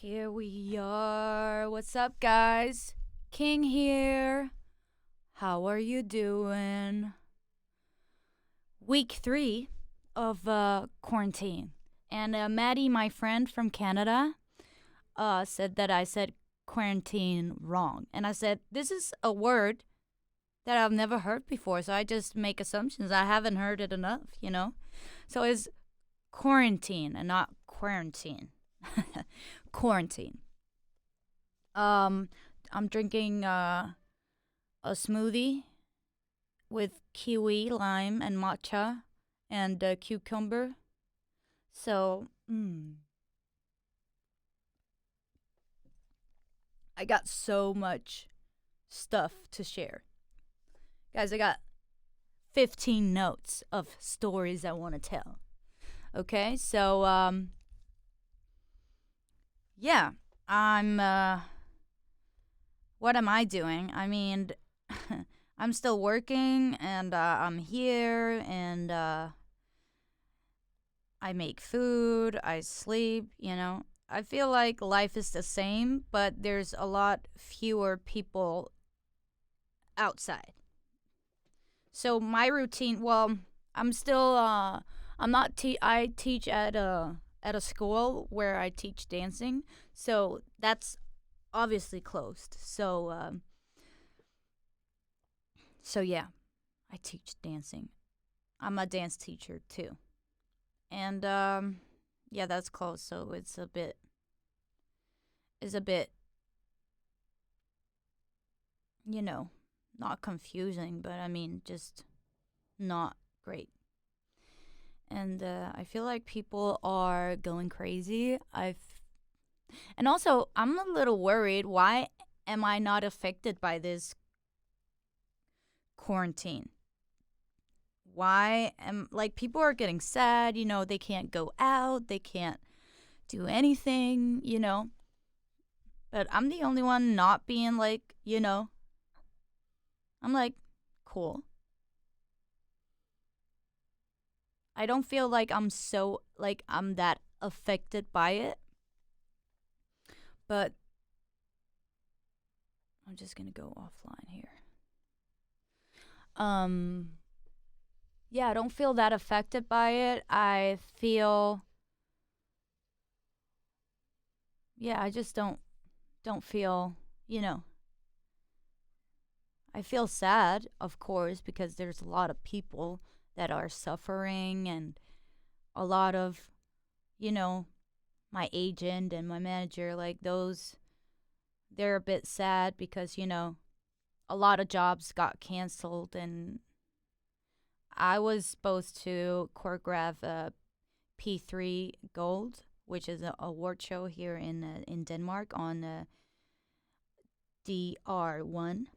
Here we are. What's up, guys? King here. How are you doing? Week 3 of quarantine. And Maddie, my friend from Canada, said that I said quarantine wrong. And I said, this is a word that I've never heard before. So I just make assumptions. I haven't heard it enough. So it's quarantine and not quarantine. Quarantine. I'm drinking a smoothie with kiwi, lime, and matcha, and cucumber. So, I got so much stuff to share. Guys, I got 15 notes of stories I want to tell. Okay, so, yeah, what am I doing? I mean, I'm still working and I'm here and I make food, I sleep. I feel like life is the same, but there's a lot fewer people outside. So my routine, well, I'm still, I'm not, I teach at a school where I teach dancing, so that's obviously closed. So yeah, I teach dancing. I'm a dance teacher too, and yeah, that's closed. So it's a bit, not confusing, but I mean, just not great. And I feel like people are going crazy. And also I'm a little worried. Why am I not affected by this quarantine? Why am like people are getting sad? They can't go out. They can't do anything. But I'm the only one not being like. I'm like, cool. I don't feel like I'm that affected by it. But I'm just gonna go offline here. Um yeah, I don't feel that affected by it. I just don't feel, you know. I feel sad, of course, because there's a lot of people that are suffering and a lot of, you know, my agent and my manager, like those, they're a bit sad because, a lot of jobs got canceled and I was supposed to choreograph P3 Gold, which is an award show here in Denmark on DR1.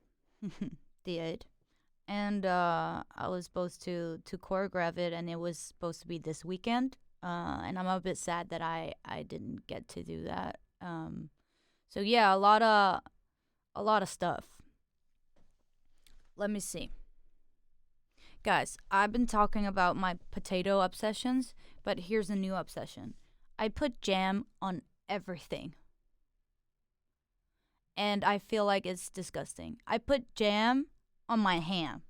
Did. And I was supposed to choreograph it, and it was supposed to be this weekend. And I'm a bit sad that I didn't get to do that. So yeah, a lot of stuff. Let me see. Guys, I've been talking about my potato obsessions, but here's a new obsession. I put jam on everything. And I feel like it's disgusting. I put jam on my ham.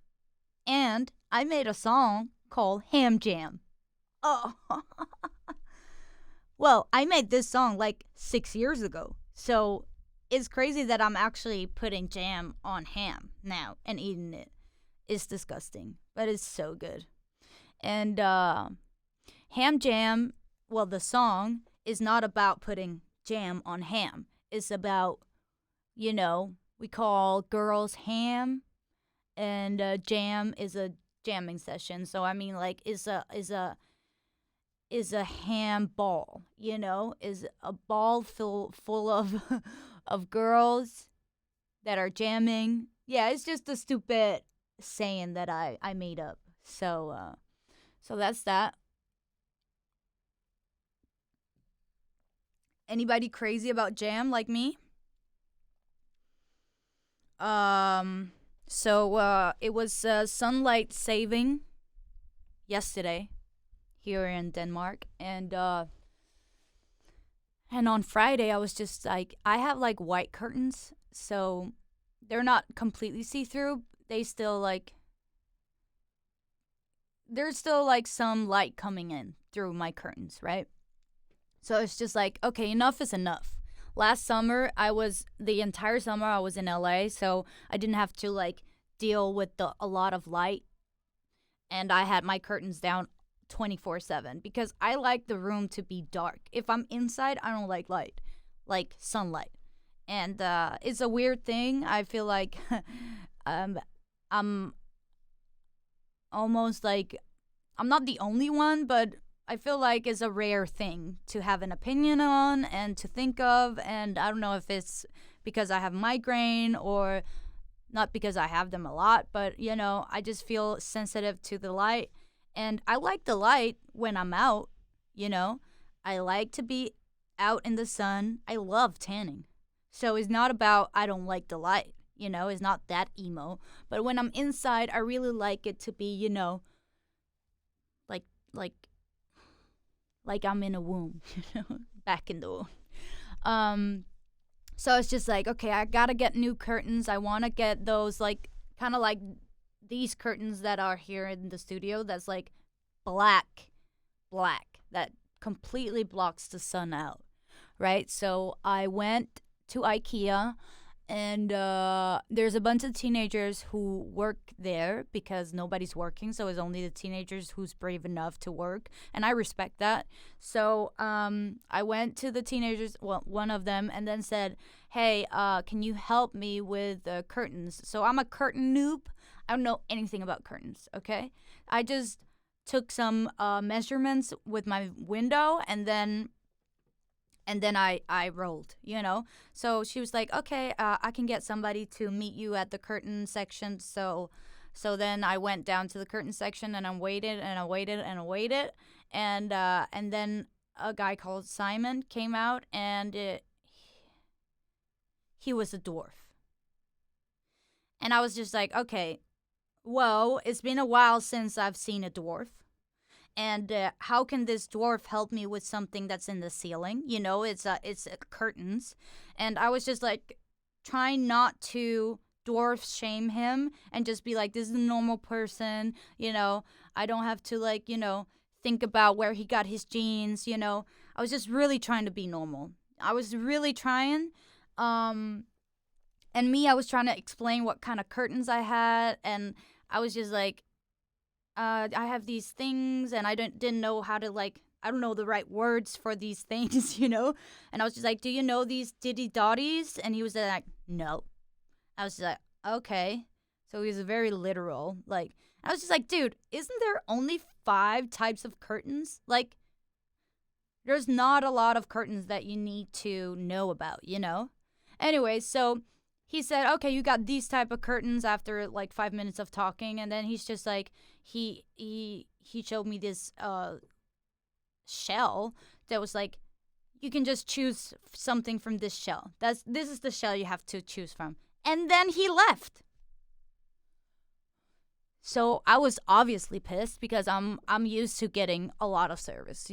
And I made a song called Ham Jam. Oh. Well, I made this song like 6 years ago. So it's crazy that I'm actually putting jam on ham now and eating it. It's disgusting, but it's so good. And Ham Jam, well, the song is not about putting jam on ham. It's about, we call girls ham, and jam is a jamming session. So I mean, like, is a ham ball. Is a ball full of of girls that are jamming. Yeah, it's just a stupid saying that I made up. So that's that. Anybody crazy about jam like me? So it was sunlight saving yesterday here in Denmark, and And on Friday, I was just like, I have like white curtains, so they're not completely see through. They still like, there's still like some light coming in through my curtains, right? So it's just like, okay, enough is enough. Last summer, the entire summer I was in LA, so I didn't have to like deal with a lot of light, and I had my curtains down 24/7 because I like the room to be dark. If I'm inside, I don't like light, like sunlight. And it's a weird thing. I feel like um, I'm almost like I'm not the only one, but I feel like it's a rare thing to have an opinion on and to think of. And I don't know if it's because I have migraine or not because I have them a lot, but I just feel sensitive to the light. And I like the light when I'm out, you know. I like to be out in the sun. I love tanning. So it's not about I don't like the light, it's not that emo. But when I'm inside, I really like it to be, like like like I'm in a womb, back in the womb. Um so it's just like, okay, I gotta get new curtains. I want to get those, like, kind of like these curtains that are here in the studio. That's like black, that completely blocks the sun out, right? So I went to IKEA, and there's a bunch of teenagers who work there because nobody's working, so it's only the teenagers who's brave enough to work, and I respect that. So I went to the teenagers, well, one of them, and then said, hey, can you help me with the curtains? So I'm a curtain noob. I don't know anything about curtains, okay? I just took some measurements with my window, and then I rolled, So she was like, okay, I can get somebody to meet you at the curtain section. So then I went down to the curtain section, and I waited and I waited and I waited, and then a guy called Simon came out, and he was a dwarf, and I was just like, okay, whoa, it's been a while since I've seen a dwarf. And how can this dwarf help me with something that's in the ceiling? It's curtains, and I was just like trying not to dwarf shame him and just be like, this is a normal person. I don't have to think about where he got his jeans. I was just really trying to be normal. I was really trying. And me, I was trying to explain what kind of curtains I had, and I was just like, I have these things, and I didn't know how to, I don't know the right words for these things, And I was just like, do you know these diddy dotties? And he was like, no. I was just like, okay. So he was very literal. I was just like, dude, isn't there only 5 types of curtains? There's not a lot of curtains that you need to know about, Anyway, so he said, okay, you got these type of curtains after 5 minutes of talking, and then he's just like, he showed me this shell that was like, you can just choose something from this shell. This is the shell you have to choose from. And then he left. So I was obviously pissed because I'm used to getting a lot of service,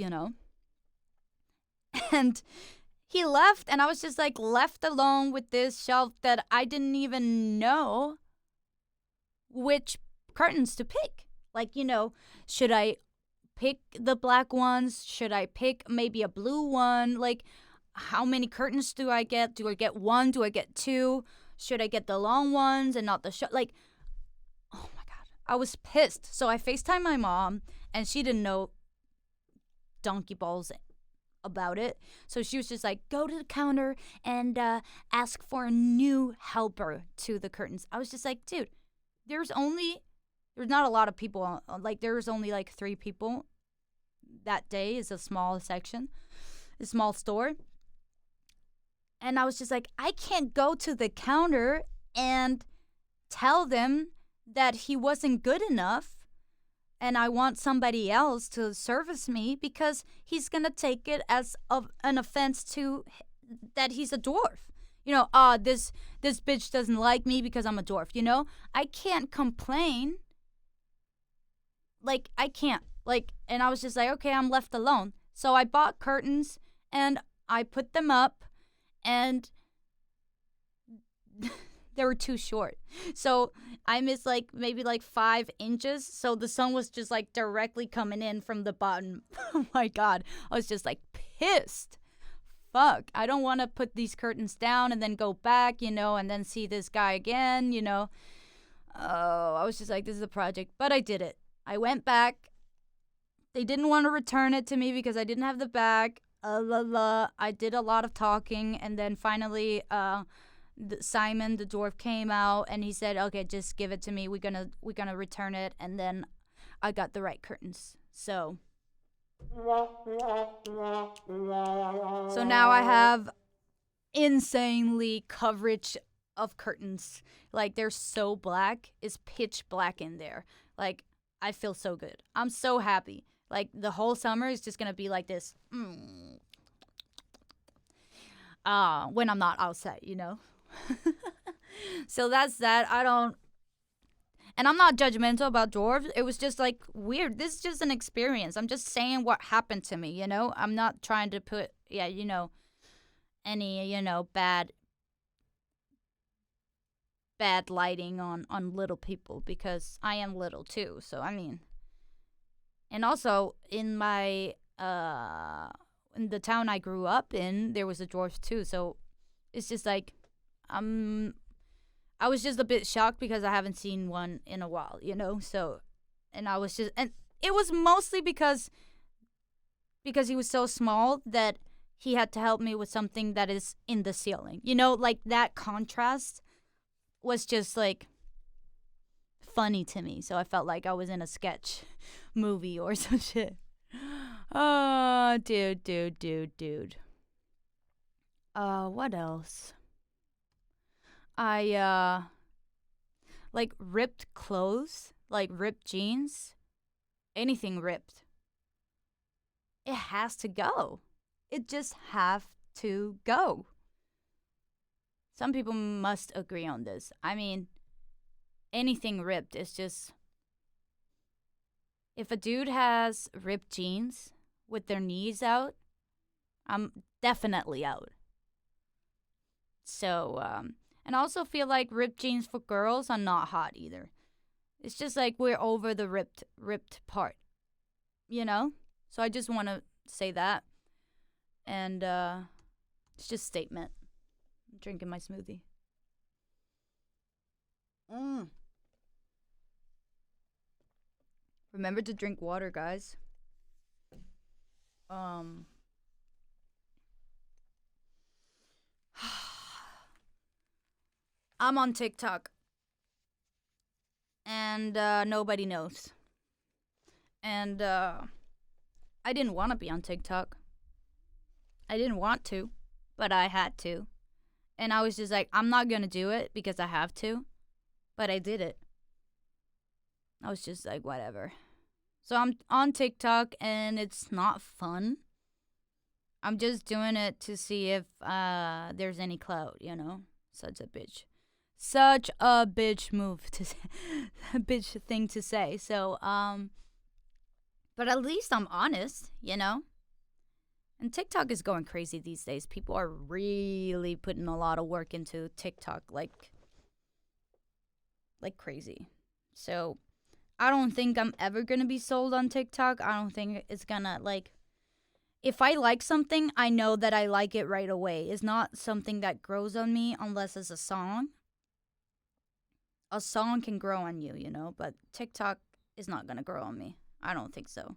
And he left, and I was just left alone with this shelf that I didn't even know which curtains to pick. Should I pick the black ones? Should I pick maybe a blue one? How many curtains do I get? Do I get 1? Do I get 2? Should I get the long ones and not the short? Oh my God. I was pissed. So I FaceTimed my mom, and she didn't know donkey balls about it. So she was just like, go to the counter and ask for a new helper to the curtains. I was just like, dude, there's not a lot of people. There's only 3 people that day. Is a small section, a small store. And I was just like, I can't go to the counter and tell them that he wasn't good enough and I want somebody else to service me because he's going to take it as an offense to that he's a dwarf. This bitch doesn't like me because I'm a dwarf, I can't complain. I can't. And I was just like, okay, I'm left alone. So I bought curtains, and I put them up, and they were too short. So I missed like maybe like 5 inches. So the sun was just like directly coming in from the bottom. Oh my God. I was just like pissed. Fuck. I don't want to put these curtains down and then go back, and then see this guy again. Oh, I was just like, this is a project. But I did it. I went back. They didn't want to return it to me because I didn't have the bag. I did a lot of talking, and then finally, Simon the dwarf came out and he said, "Okay, just give it to me. We're gonna return it." And then I got the right curtains. So now I have insanely coverage of curtains. Like they're so black, it's pitch black in there. Like I feel so good. I'm so happy. Like the whole summer is just gonna be like this. When I'm not outside. So that's that. And I'm not judgmental about dwarves. It was just like weird. This is just an experience. I'm just saying what happened to me. I'm not trying to put, any, bad lighting on little people because I am little too. So, I mean, and also in the town I grew up in, there was a dwarf too. So it's just like, I was just a bit shocked because I haven't seen one in a while. So, and it was mostly because he was so small that he had to help me with something that is in the ceiling. Like that contrast was just like funny to me. So I felt like I was in a sketch movie or some shit. Oh, dude. What else? I like ripped clothes, like ripped jeans, anything ripped. It has to go. It just have to go. Some people must agree on this. I mean, anything ripped is just, if a dude has ripped jeans with their knees out, I'm definitely out. So, and I also feel like ripped jeans for girls are not hot either. It's just like we're over the ripped part, So I just want to say that. And it's just statement. I'm drinking my smoothie. Remember to drink water, guys. I'm on TikTok. And nobody knows. And I didn't want to be on TikTok. I didn't want to, but I had to. And I was just like, I'm not going to do it because I have to. But I did it. I was just like, whatever. So I'm on TikTok and it's not fun. I'm just doing it to see if there's any clout, Such a bitch. Such a bitch move to say. A bitch thing to say. So, but at least I'm honest, And TikTok is going crazy these days. People are really putting a lot of work into TikTok, like crazy. So I don't think I'm ever going to be sold on TikTok. I don't think it's going to, if I like something, I know that I like it right away. It's not something that grows on me unless it's a song. A song can grow on you, but TikTok is not going to grow on me. I don't think so.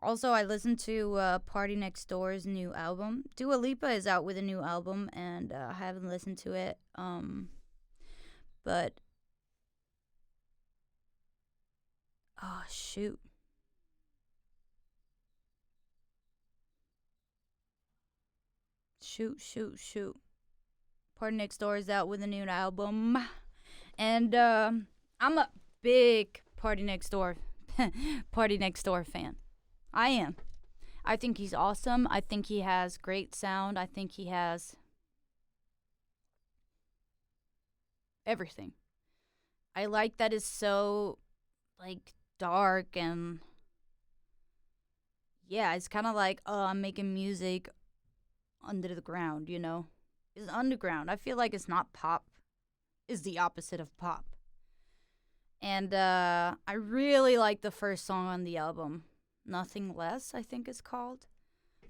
Also, I listened to Party Next Door's new album. Dua Lipa is out with a new album, and I haven't listened to it. But oh shoot. Shoot. Party Next Door is out with a new album. And I'm a big Party Next Door fan. I am. I think he's awesome. I think he has great sound. I think he has everything. I like that it's so dark and yeah, it's kind of like, oh, I'm making music under the ground, you know? It's underground. I feel like it's not pop. It's the opposite of pop. And I really like the first song on the album. Nothing Less, I think it's called.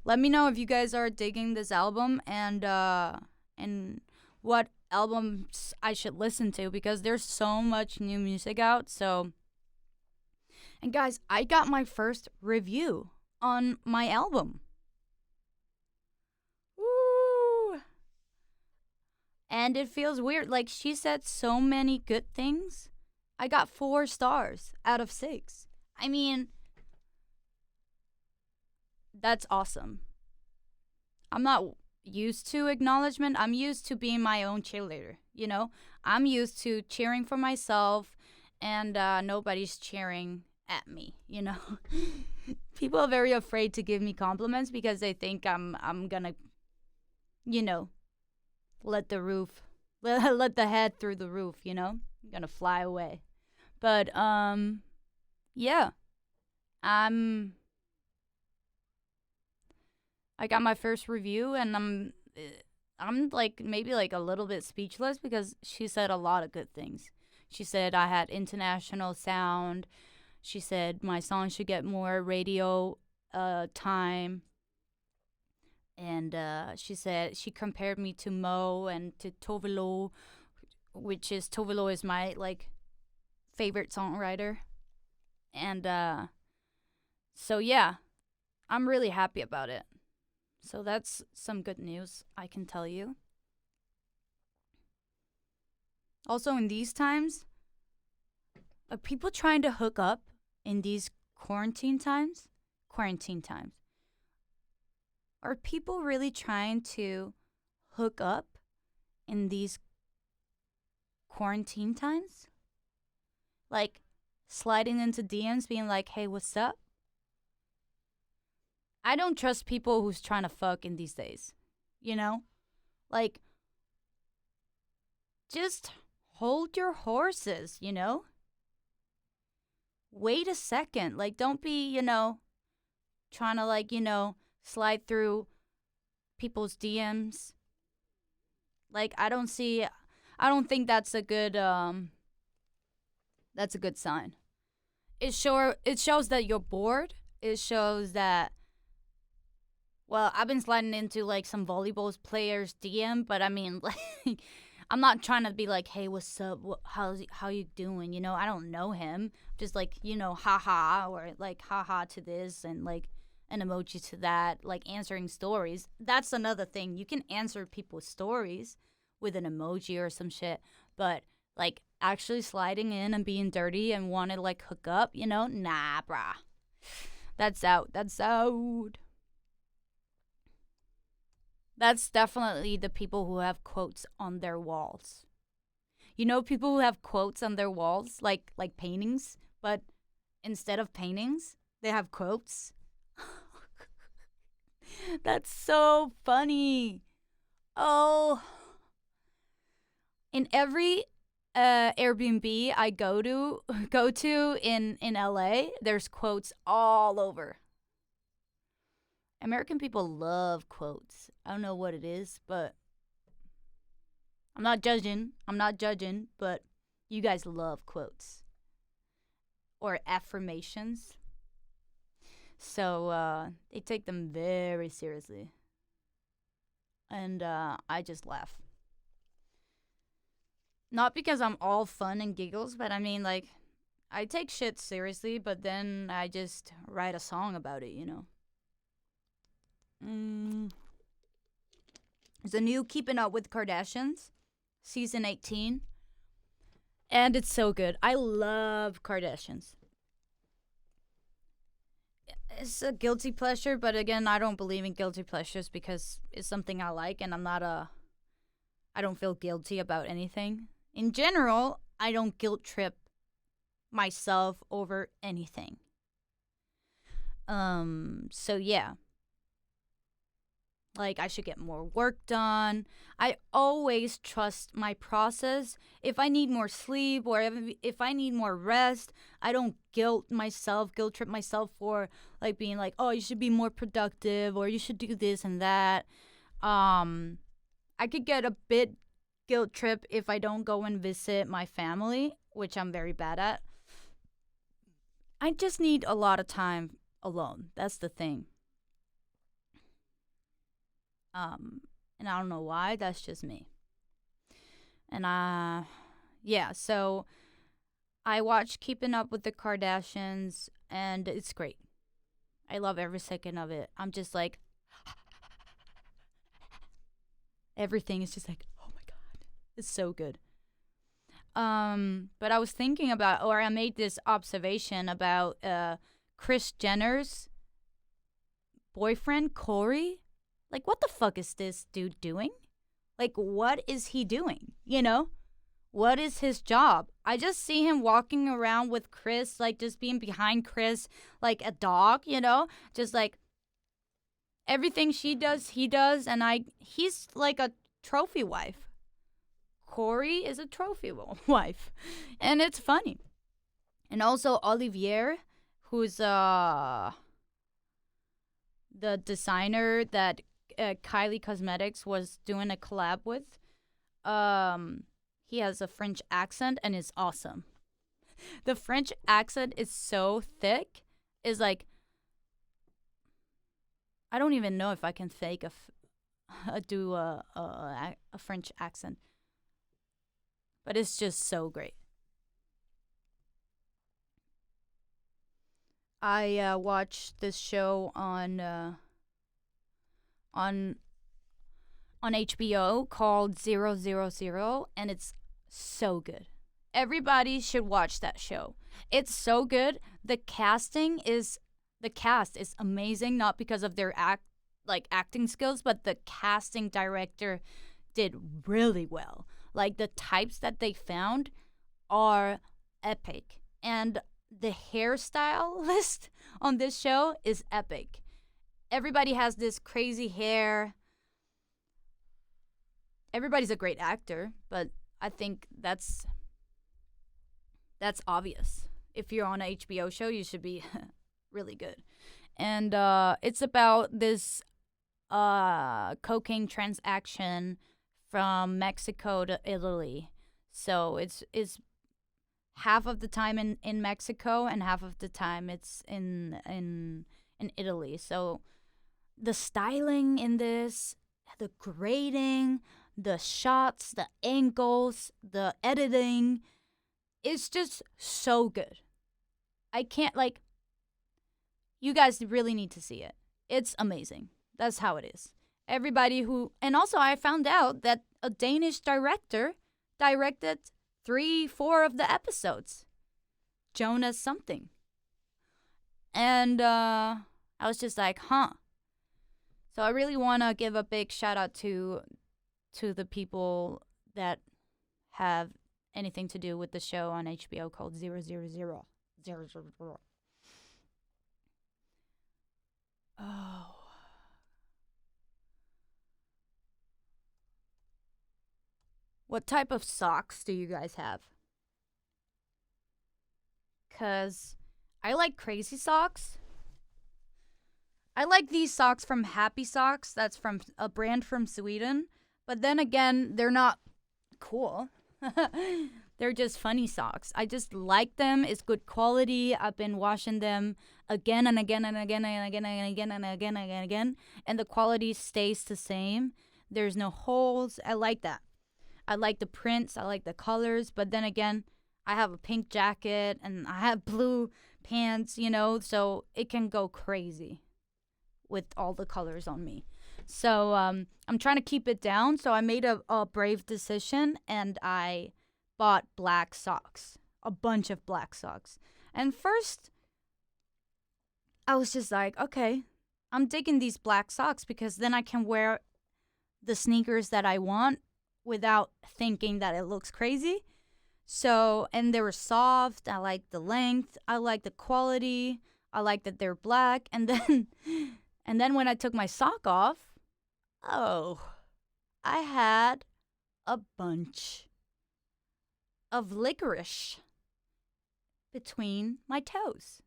Let me know if you guys are digging this album and what albums I should listen to because there's so much new music out. So, and guys, I got my first review on my album. Woo! And it feels weird. Like she said so many good things. I got 4 stars out of 6. I mean, that's awesome. I'm not used to acknowledgement. I'm used to being my own cheerleader, you know? I'm used to cheering for myself and nobody's cheering at me, you know? People are very afraid to give me compliments because they think I'm gonna, you know, let the head through the roof, you know? I'm gonna fly away. But yeah. I got my first review and I'm like maybe like a little bit speechless because she said a lot of good things. She said I had international sound. She said my song should get more radio time. And she said she compared me to Mo and to Tovilo, which is Tovilo is my like favorite songwriter. And so yeah, I'm really happy about it. So that's some good news, I can tell you. Also, in these times, are people trying to hook up in these quarantine times? Quarantine times. Are people really trying to hook up in these quarantine times? Like sliding into DMs being like, hey, what's up? I don't trust people who's trying to fuck in these days. You know? Like, just hold your horses, you know? Wait a second. Like, don't be, you know, trying to, like, you know, slide through people's DMs. Like, I don't think that's a good sign. It shows that you're bored. It shows that, well, I've been sliding into like some volleyball players' DM, but I mean, like, I'm not trying to be like, hey, what's up? How you doing? You know, I don't know him. Just like, you know, haha, or like haha to this and like an emoji to that, like answering stories. That's another thing. You can answer people's stories with an emoji or some shit, but like actually sliding in and being dirty and want to like hook up, you know, nah, brah. That's out. That's out. That's definitely the people who have quotes on their walls. You know, people who have quotes on their walls, like paintings, but instead of paintings, they have quotes. That's so funny. Oh, in every Airbnb I go to in LA, there's quotes all over. American people love quotes. I don't know what it is, but I'm not judging, but you guys love quotes or affirmations. So they take them very seriously. And I just laugh. Not because I'm all fun and giggles, but I mean, like, I take shit seriously, but then I just write a song about it, you know? There's a new Keeping Up with Kardashians, season 18. And it's so good. I love Kardashians. It's a guilty pleasure, but again, I don't believe in guilty pleasures because it's something I like and I don't feel guilty about anything. In general, I don't guilt trip myself over anything. So yeah. Like, I should get more work done. I always trust my process. If I need more sleep or if I need more rest, I don't guilt trip myself for, like, being like, oh, you should be more productive or you should do this and that. Um, I could get a bit guilt trip if I don't go and visit my family, which I'm very bad at. I just need a lot of time alone. That's the thing. Um, and I don't know why. That's just me. And yeah. So I watch Keeping Up with the Kardashians, and it's great. I love every second of it. I'm just like, everything is just like, oh my god, it's so good. But I was thinking about, or I made this observation about Kris Jenner's boyfriend Corey. Like, what the fuck is this dude doing? Like, what is he doing? You know, what is his job? I just see him walking around with Kris, like just being behind Kris, like a dog. You know, just like everything she does, he does, and he's like a trophy wife. Corey is a trophy wife, and it's funny. And also Olivier, who's the designer that Kylie Cosmetics was doing a collab with. He has a French accent and is awesome. The French accent is so thick. Is like I don't even know if I can fake do a French accent, but it's just so great. I watched this show on on HBO called 000, and it's so good. Everybody should watch that show. It's so good. The cast is amazing, not because of their acting skills, but the casting director did really well. Like the types that they found are epic. And the hairstyle list on this show is epic. Everybody has this crazy hair. Everybody's a great actor, but I think that's obvious. If you're on an HBO show, you should be really good. And it's about this cocaine transaction from Mexico to Italy. So it's half of the time in Mexico and half of the time it's in Italy. So the styling in this, the grading, the shots, the angles, the editing, it's just so good. I can't you guys really need to see it. It's amazing. That's how it is. And also I found out that a Danish director directed 3-4 of the episodes. Jonas something. And I was just like, huh. So I really want to give a big shout out to the people that have anything to do with the show on HBO called 000. Oh. What type of socks do you guys have? Because I like crazy socks. I like these socks from Happy Socks. That's from a brand from Sweden. But then again, they're not cool. They're just funny socks. I just like them. It's good quality. I've been washing them again and again and again and again and again and again and again. And the quality stays the same. There's no holes. I like that. I like the prints. I like the colors. But then again, I have a pink jacket and I have blue pants, so it can go crazy with all the colors on me. So I'm trying to keep it down. So I made a brave decision and I bought black socks, a bunch of black socks. And first, I was just like, okay, I'm digging these black socks because then I can wear the sneakers that I want without thinking that it looks crazy. So, and they were soft. I like the length. I like the quality. I like that they're black. And then when I took my sock off, oh, I had a bunch of licorice between my toes.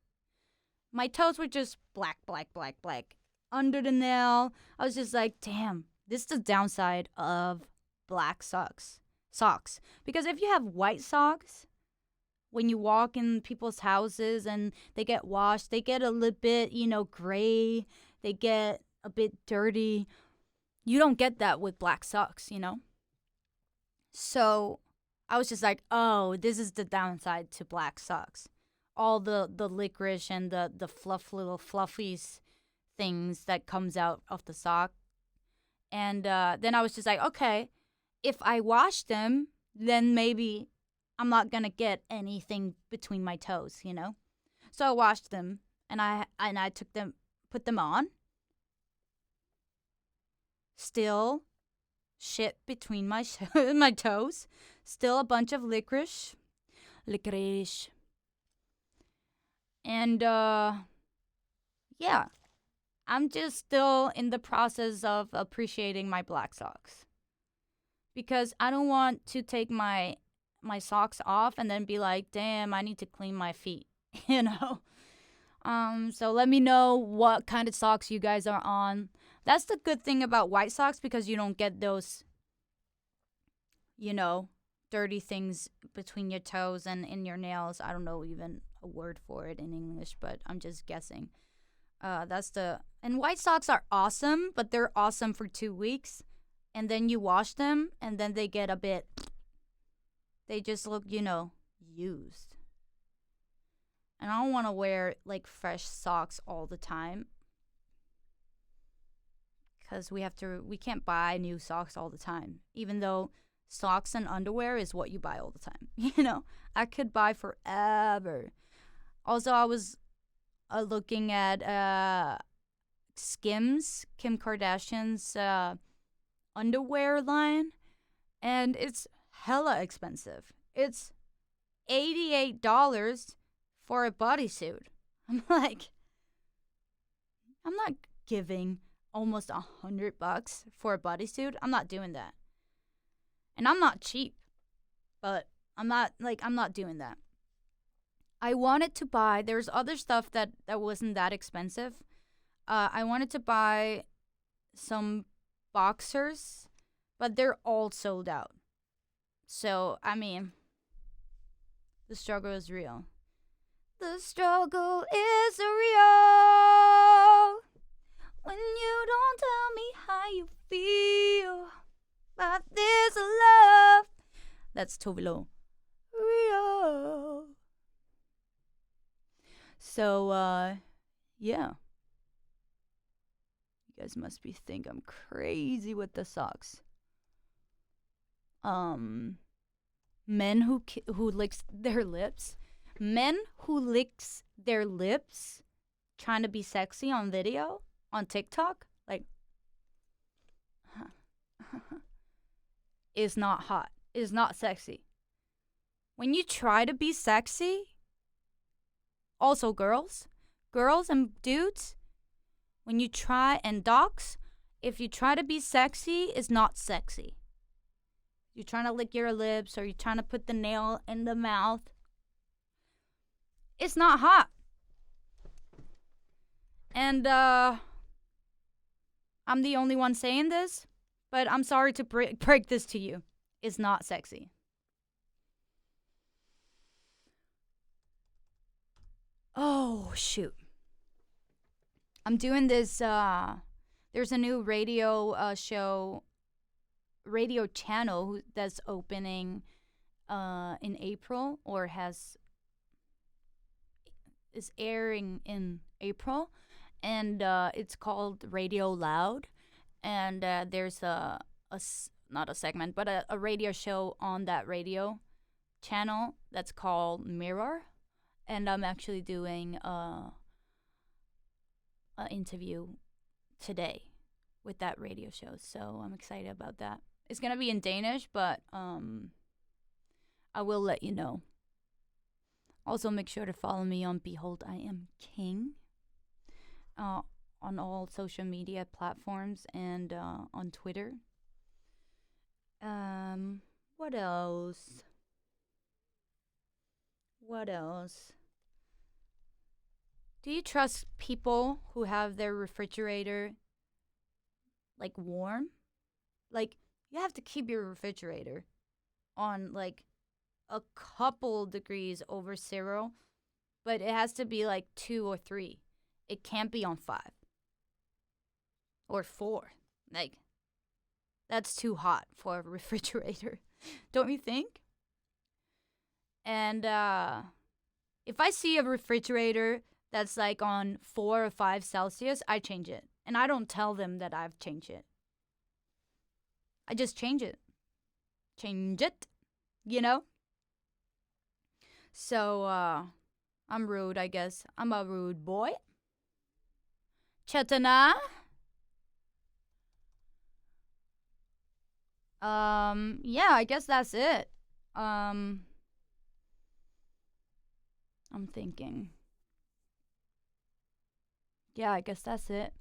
My toes were just black, black, black, black. Under the nail, I was just like, damn, This is the downside of black socks. Socks. Because if you have white socks, when you walk in people's houses and they get washed, they get a little bit, gray. They get a bit dirty. You don't get that with black socks. So I was just like, oh, this is the downside to black socks. All the licorice and the little fluffies things that comes out of the sock. And then I was just like, okay, if I wash them, then maybe I'm not gonna get anything between my toes. So I washed them and I took them, put them on. Still shit between my my toes. Still a bunch of licorice. And yeah, I'm just still in the process of appreciating my black socks. Because I don't want to take my socks off and then be like, damn, I need to clean my feet. you know? So let me know what kind of socks you guys are on. That's the good thing about white socks, because you don't get those, dirty things between your toes and in your nails. I don't know even a word for it in English, but I'm just guessing. And white socks are awesome, but they're awesome for 2 weeks. And then you wash them, and then they get a bit, they just look, used. And I don't want to wear, fresh socks all the time. Because we can't buy new socks all the time. Even though socks and underwear is what you buy all the time. I could buy forever. Also, I was looking at Skims, Kim Kardashian's underwear line. And it's hella expensive. It's $88 for a bodysuit. I'm like, I'm not giving almost $100 for a bodysuit. I'm not doing that. And I'm not cheap, but I'm not doing that. I wanted to buy, there's other stuff that wasn't that expensive. I wanted to buy some boxers, but they're all sold out. So, the struggle is real. The struggle is real. When you don't tell me how you feel about this love. That's Tovilo. Real. So, yeah. You guys must think I'm crazy with the socks. Men who licks their lips. Men who licks their lips trying to be sexy on video, on TikTok, is not hot. Is not sexy. When you try to be sexy, also girls and dudes, when you try, and docs, if you try to be sexy, it's not sexy. You're trying to lick your lips, or you're trying to put the nail in the mouth. It's not hot. And I'm the only one saying this, but I'm sorry to break this to you. It's not sexy. Oh, shoot. I'm doing this, there's a new radio channel that's opening in April, or is airing in April, and it's called Radio Loud, and there's not a segment, but a radio show on that radio channel that's called Mirror, and I'm actually doing an interview today with that radio show, so I'm excited about that. It's gonna be in Danish, but I will let you know. Also, make sure to follow me on Behold I Am King on all social media platforms and on Twitter. What else? Do you trust people who have their refrigerator warm? Like, you have to keep your refrigerator on like a couple degrees over 0, but it has to be like 2 or 3. It can't be on 5 or 4. Like, that's too hot for a refrigerator. Don't you think? And if I see a refrigerator that's like on 4 or 5 Celsius, I change it. And I don't tell them that I've changed it. I just change it. Change it, you know? So, I'm rude, I guess. I'm a rude boy. Chetana? Yeah, I guess that's it. I'm thinking. Yeah, I guess that's it.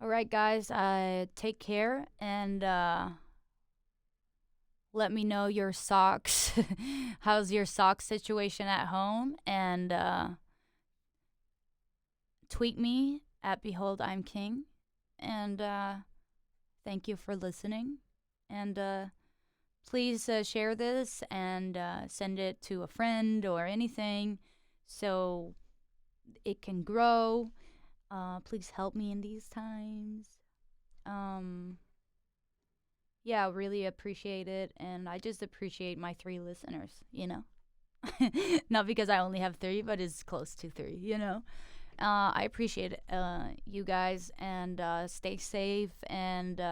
All right, guys, take care and let me know your socks. How's your sock situation at home? And tweet me at Behold I'm King. And thank you for listening. And please share this and send it to a friend or anything so it can grow. Please help me in these times. Yeah, really appreciate it. And I just appreciate my 3 listeners, you know? Not because I only have 3, but it's close to 3, you know? I appreciate you guys, and stay safe and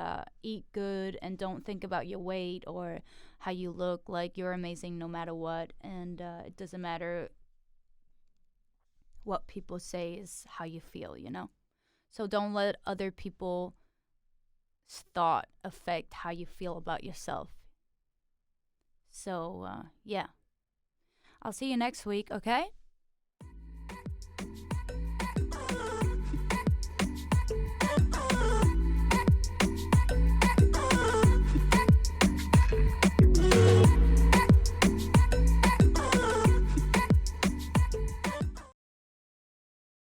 eat good, and don't think about your weight or how you look. Like, you're amazing no matter what, and it doesn't matter what people say, is how you feel, you know? So don't let other people's thought affect how you feel about yourself. So, yeah. I'll see you next week, okay?